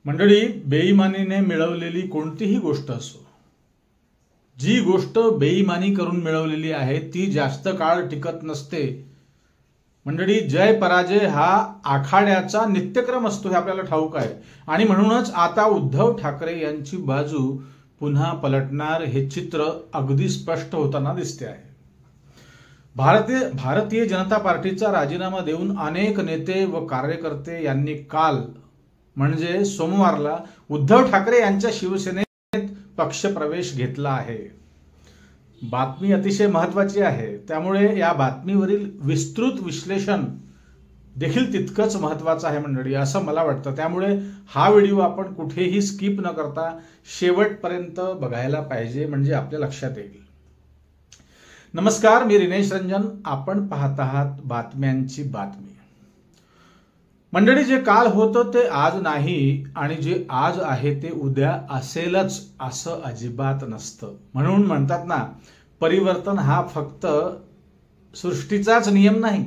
मंडळी, बेईमानीने मिळवलेली कोणतीही गोष्ट असो, जी गोष्ट बेईमानी करून मिळवलेली आहे ती जास्त काळ टिकत नसते। मंडळी, जय पराजय हा आखाड्याचा नित्यक्रम असतो हे आपल्याला ठाऊक आहे। आणि म्हणूनच आता उद्धव ठाकरे यांची बाजू पुन्हा पलटणार हे चित्र अगदी स्पष्ट होताना दिसते आहे। भारतीय जनता पार्टीचा राजीनामा देऊन अनेक नेते व कार्यकर्ते यांनी काल म्हणजे सोमवारला उद्धव ठाकरे यांच्या शिवसेनेत पक्षप्रवेश घेतला आहे। बातमी अतिशय महत्त्वाची आहे, त्यामुळे या बातमीवरील विस्तृत विश्लेषण देखील तितकंच महत्त्वाचं आहे मंडळी, असं मला वाटतं। त्यामुळे हा व्हिडिओ आपण कुठेही स्किप न करता शेवटपर्यंत बघायला पाहिजे, म्हणजे आपल्या लक्षात येईल। नमस्कार, मी रिनेश रंजन, आपण पाहत आहात बातम्यांची बातमी। मंडळी, जे काल होतं ते आज नाही आणि जे आज आहे ते उद्या असेलच असं अजिबात नसतं। म्हणून म्हणतात ना, परिवर्तन हा फक्त सृष्टीचाच नियम नाही,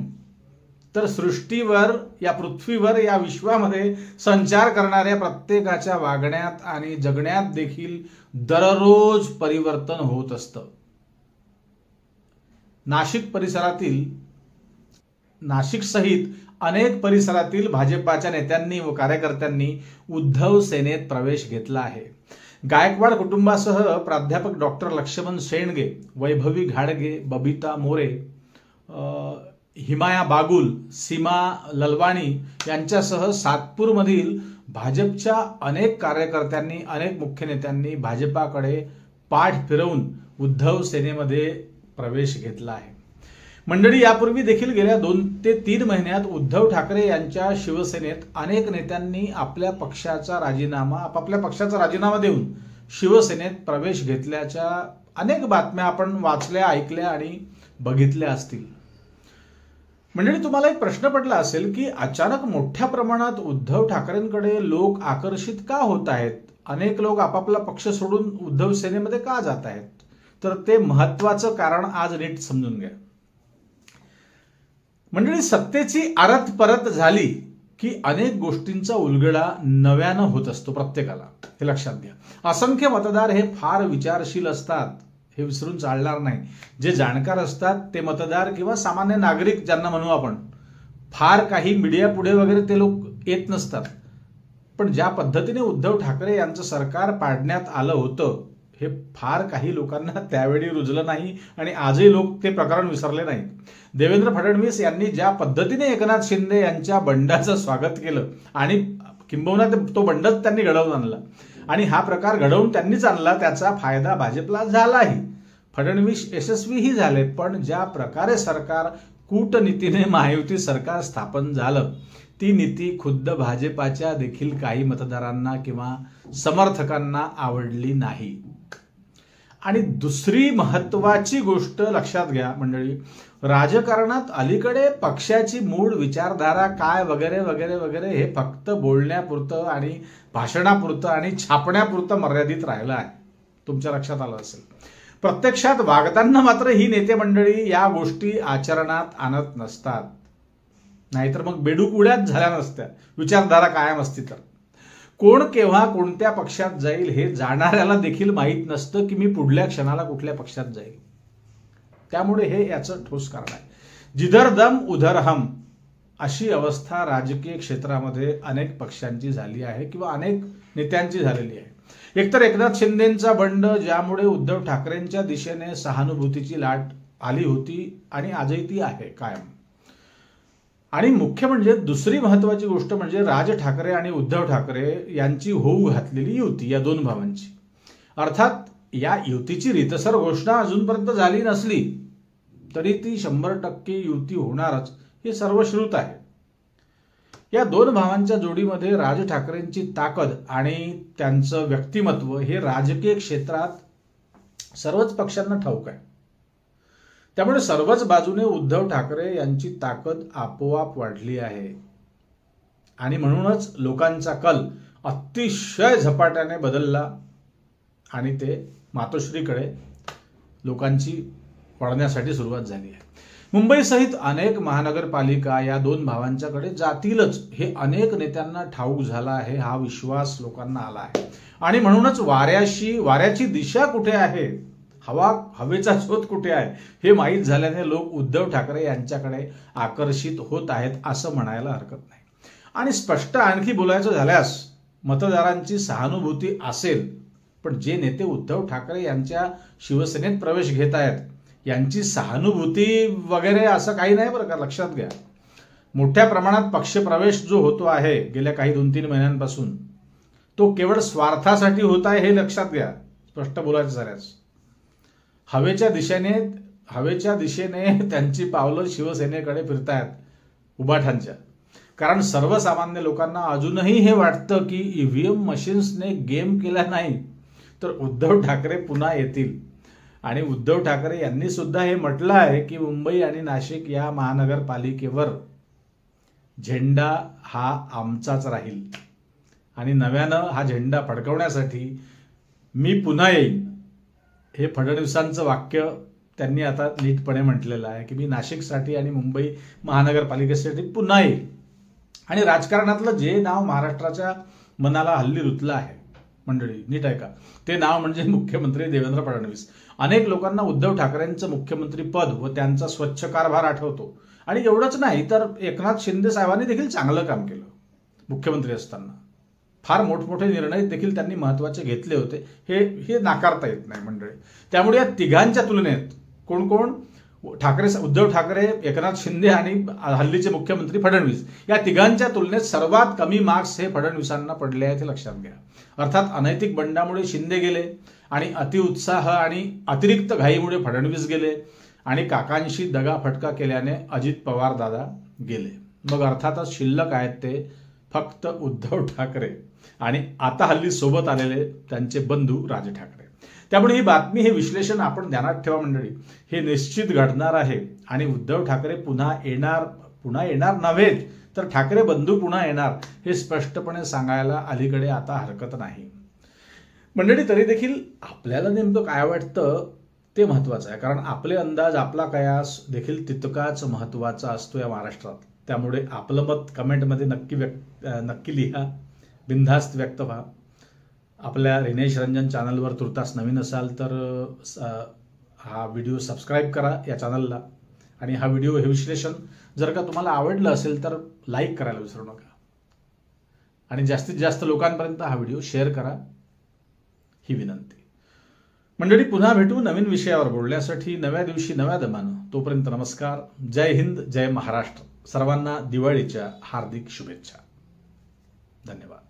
तर सृष्टीवर, या पृथ्वीवर, या विश्वामध्ये संचार करणाऱ्या प्रत्येकाच्या वागण्यात आणि जगण्यात देखील दररोज परिवर्तन होत असतं। नाशिक सहित अनेक परिसरातील भाजपाच्या नेत्यांनी व कार्यकर्त्यांनी उद्धव सेनेत प्रवेश घेतला आहे। गायकवाड कुटुंबासह प्राध्यापक डॉक्टर लक्ष्मण शेंडगे, वैभवी घाडगे, बबिता मोरे, हिमाया बागुल, सीमा ललवाणी यांच्यासह सातपूरमधील भाजपच्या अनेक कार्यकर्त्यांनी, अनेक मुख्य नेत्यांनी भाजपाकडे पाठ फिरवून उद्धव सेनेमध्ये प्रवेश घेतला आहे। मंडळी, यापूर्वी देखील गेल्या 2 ते 3 महिन्यात उद्धव ठाकरे यांच्या शिवसेनेत अनेक नेत्यांनी आपापल्या पक्षाचा राजीनामा देऊन शिवसेनेत प्रवेश घेतल्याच्या अनेक बातम्या आपण वाचल्या, ऐकल्या आणि बघितल्या असतील। मंडळी, तुम्हाला एक प्रश्न पडला असेल की अचानक मोठ्या प्रमाणात उद्धव ठाकरेंकडे लोक आकर्षित का होत आहेत? अनेक लोक आपापला पक्ष सोडून उद्धव सेनेमध्ये का जात आहेत? तर ते महत्त्वाचं कारण आज नीट समजून घ्या। मंडळी, सत्तेची आरत परत झाली की अनेक गोष्टींचा उलगडा नव्यानं होत असतो प्रत्येकाला, हे लक्षात घ्या। असंख्य मतदार हे फार विचारशील असतात, हे विसरून चालणार नाही। जे जाणकार असतात ते मतदार किंवा सामान्य नागरिक ज्यांना म्हणू आपण, फार काही मीडिया पुढे वगैरे ते लोक येत नसतात। पण ज्या पद्धतीने उद्धव ठाकरे यांचं सरकार पाडण्यात आलं होतं, हे फार काही लोकांना त्यावेळी रुजलं नाही आणि आजही लोक ते प्रकरण विसरले नाहीत। देवेंद्र फडणवीस यांनी ज्या पद्धतीने एकनाथ शिंदे यांच्या बंडाचं स्वागत केलं आणि किंबहुना तो बंडच त्यांनी घडवून आणला आणि हा प्रकार घडवून त्यांनीच आणला, त्याचा फायदा भाजपला झालाही। फडणवीस यशस्वीही झाले, पण ज्या प्रकारे सरकार कूटनीतीने महायुती सरकार स्थापन झालं, ती नीती खुद्द भाजपाच्या देखील काही मतदारांना किंवा समर्थकांना आवडली नाही। आणि दुसरी महत्त्वाची गोष्ट लक्षात घ्या मंडळी, राजकारणात अलीकडे पक्षाची मूळ विचारधारा काय वगैरे वगैरे वगैरे हे फक्त बोलण्यापुरतं आणि भाषणापुरतं आणि छापण्यापुरतं मर्यादित राहिलं आहे। तुमच्या लक्षात आलं असेल, प्रत्यक्षात वागताना मात्र ही नेते मंडळी या गोष्टी आचरणात आणत नसतात, नाहीतर मग बेडूक उड्यात झाल्या नसत्या विचारधारा कायम असती तर। कोण केव्हा कोणत्या पक्षात जाईल हे जाणाऱ्याला देखील माहीत नसतं की मी पुढल्या क्षणाला कुठल्या पक्षात जाईल। त्यामुळे हे याचं ठोस कारण आहे। जिधर दम उधर हम अशी अवस्था राजकीय क्षेत्रामध्ये अनेक पक्षांची झाली आहे किंवा अनेक नेत्यांची झालेली आहे। एकतर एकनाथ शिंदेंचा बंड, ज्यामुळे उद्धव ठाकरेंच्या दिशेने सहानुभूतीची लाट आली होती आणि आजही ती आहे कायम। आणि मुख्य म्हणजे दुसरी महत्त्वाची गोष्ट म्हणजे राज ठाकरे आणि उद्धव ठाकरे यांची होऊ घातलेली युती, या 2 भावांची। अर्थात या युतीची रीतसर घोषणा अजूनपर्यंत झाली नसली तरी ती 100% युती होणारच हे सर्वश्रुत आहे। या 2 भावांच्या जोडीमध्ये राज ठाकरेंची ताकद आणि त्यांचं व्यक्तिमत्व हे राजकीय क्षेत्रात सर्वच पक्षांना ठाऊक आहे। त्यामुळे सर्वच बाजूने उद्धव ठाकरे यांची ताकद आपोआप वाढली आहे आणि म्हणूनच लोकांचा कल अतिशय झपाट्याने बदलला आणि ते मातोश्रीकडे लोकांची वळण्यासाठी सुरुवात झाली आहे। मुंबईसहित अनेक महानगरपालिका या दोन भावांच्याकडे जातीलच हे अनेक नेत्यांना ठाऊक झाला आहे, हा विश्वास लोकांना आला आहे. आणि म्हणूनच वाऱ्याची दिशा कुठे आहे, हवेचा शोध कुठे आहे हे माहीत झाल्याने लोक उद्धव ठाकरे यांच्याकडे आकर्षित होत आहेत असं म्हणायला हरकत नाही. आणि स्पष्ट आणखी बोलायचं झाल्यास मतदारांची सहानुभूती असेल, पण जे नेते उद्धव ठाकरे यांच्या शिवसेनेत प्रवेश घेत आहेत यांची सहानुभूती वगैरे असं काही नाही बरं का, लक्षात घ्या. मोठ्या प्रमाणात पक्षप्रवेश जो होतो आहे गेल्या काही 2-3 महिन्यांपासून तो केवळ स्वार्थासाठी होत आहे हे लक्षात घ्या. स्पष्ट बोलायचं झाल्यास हवेच्या दिशेने त्यांची पावलं शिवसेनेकडे फिरतायत उबाठांच्या. कारण सर्वसामान्य लोकांना अजूनही हे वाटतं की ईव्हीएम मशीन्सने गेम केला नाही तर उद्धव ठाकरे पुन्हा येतील. आणि उद्धव ठाकरे यांनी सुद्धा हे म्हटलं आहे की मुंबई आणि नाशिक या महानगरपालिकेवर झेंडा हा आमचाच राहील आणि नव्यानं हा झेंडा फडकवण्यासाठी मी पुन्हा येईन. हे फडणवीसांचं वाक्य त्यांनी आता नीटपणे म्हटलेलं आहे की मी नाशिकसाठी आणि मुंबई महानगरपालिकेसाठी पुन्हा येईल. आणि राजकारणातलं जे नाव महाराष्ट्राच्या मनाला हल्ली रुतलं आहे मंडळी, नीट ऐका, ते नाव म्हणजे मुख्यमंत्री देवेंद्र फडणवीस. अनेक लोकांना उद्धव ठाकरेंचं मुख्यमंत्री पद व त्यांचा स्वच्छ कारभार आठवतो. आणि एवढंच नाही तर एकनाथ शिंदे साहेबांनी देखील चांगलं काम केलं मुख्यमंत्री असताना. फार मोठमोठे निर्णय देखील त्यांनी महत्त्वाचे घेतले होते, हे नाकारता येत नाही मंडळी. त्यामुळे या तिघांच्या तुलनेत कोण कोण, उद्धव ठाकरे, एकनाथ शिंदे आणि हल्लीचे मुख्यमंत्री फडणवीस, या तिघांच्या तुलनेत सर्वात कमी मार्क्स हे फडणवीसांना पडले आहेत हे लक्षात घ्या. अर्थात अनैतिक बंडामुळे शिंदे गेले आणि अतिउत्साह आणि अतिरिक्त घाईमुळे फडणवीस गेले आणि काकांशी दगाफटका केल्याने अजित पवार दादा गेले. मग अर्थातच शिल्लक आहेत ते फक्त उद्धव ठाकरे आणि आता हल्ली सोबत आलेले त्यांचे बंधू राज ठाकरे. त्यामुळे ही बातमी, हे विश्लेषण आपण ध्यानात ठेवा मंडळी, हे निश्चित घडणार आहे. आणि उद्धव ठाकरे पुन्हा येणार नव्हेत तर ठाकरे बंधू पुन्हा येणार हे स्पष्टपणे सांगायला अलीकडे आता हरकत नाही मंडळी. तरी देखील आपल्याला नेमकं काय वाटतं ते महत्वाचं आहे, कारण आपले अंदाज, आपला कयास देखील तितकाच महत्वाचा असतो या महाराष्ट्रात. त्यामुळे आपलं मत कमेंटमध्ये नक्की लिहा, बिनधास्त व्यक्त व्हा. आपल्या रिनेश रंजन चॅनलवर तुर्तास नवीन असाल तर हा व्हिडिओ सबस्क्राईब करा या चॅनलला. आणि हा व्हिडिओ, हे विश्लेषण जर का तुम्हाला आवडलं असेल तर लाईक करायला विसरू नका. आणि जास्तीत जास्त लोकांपर्यंत हा व्हिडिओ शेअर करा, ही विनंती मंडळी. पुन्हा भेटू नवीन विषयावर बोलण्यासाठी नव्या दिवशी नव्या दमानं. तोपर्यंत नमस्कार. जय हिंद, जय महाराष्ट्र. सर्वांना दिवाळीच्या हार्दिक शुभेच्छा. धन्यवाद.